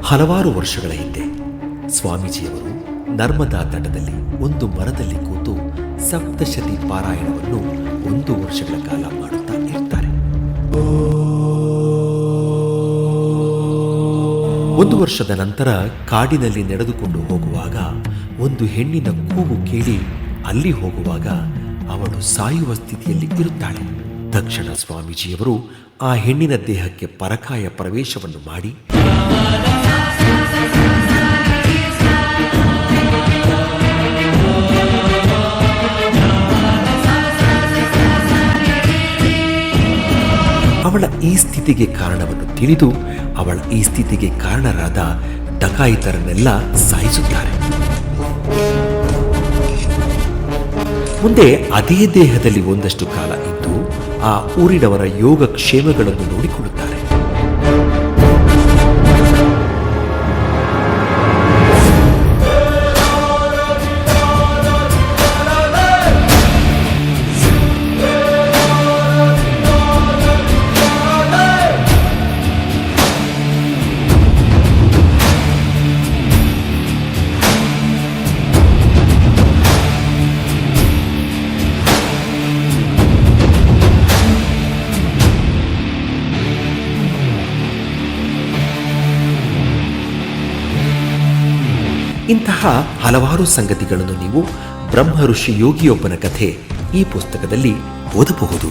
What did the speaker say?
ಹಲವಾರು ವರ್ಷಗಳ ಹಿಂದೆ ಸ್ವಾಮೀಜಿಯವರು ನರ್ಮದಾ ತಟದಲ್ಲಿ ಒಂದು ಮರದಲ್ಲಿ ಕೂತು ಸಪ್ತಶತಿ ಪಾರಾಯಣವನ್ನು 1 ವರ್ಷಗಳ ಕಾಲ ಮಾಡುತ್ತಾ ಇರ್ತಾರೆ. 1 ವರ್ಷದ ನಂತರ ಕಾಡಿನಲ್ಲಿ ನಡೆದುಕೊಂಡು ಹೋಗುವಾಗ ಒಂದು ಹೆಣ್ಣಿನ ಕೂಗು ಕೇಳಿ ಅಲ್ಲಿ ಹೋಗುವಾಗ ಅವಳು ಸಾಯುವ ಸ್ಥಿತಿಯಲ್ಲಿ ಇರುತ್ತಾಳೆ. ತಕ್ಷಣ ಸ್ವಾಮೀಜಿಯವರು ಆ ಹೆಣ್ಣಿನ ದೇಹಕ್ಕೆ ಪರಕಾಯ ಪ್ರವೇಶವನ್ನು ಮಾಡಿ ಅವಳ ಈ ಸ್ಥಿತಿಗೆ ಕಾರಣವನ್ನು ತಿಳಿದು ಅವಳ ಈ ಸ್ಥಿತಿಗೆ ಕಾರಣರಾದ ಡಕಾಯಿತರನ್ನೆಲ್ಲ ಸಾಯಿಸುತ್ತಾರೆ. ಮುಂದೆ ಅದೇ ದೇಹದಲ್ಲಿ ಒಂದಷ್ಟು ಕಾಲ ಇದ್ದು ಆ ಊರಿನವರ ಯೋಗಕ್ಷೇಮಗಳನ್ನು ನೋಡಿಕೊಳ್ಳುತ್ತಾರೆ. ಇಂತಹ ಹಲವಾರು ಸಂಗತಿಗಳನ್ನು ನೀವು ಬ್ರಹ್ಮ ಋಷಿ ಯೋಗಿಯೊಬ್ಬನ ಕಥೆ ಈ ಪುಸ್ತಕದಲ್ಲಿ ಓದಬಹುದು.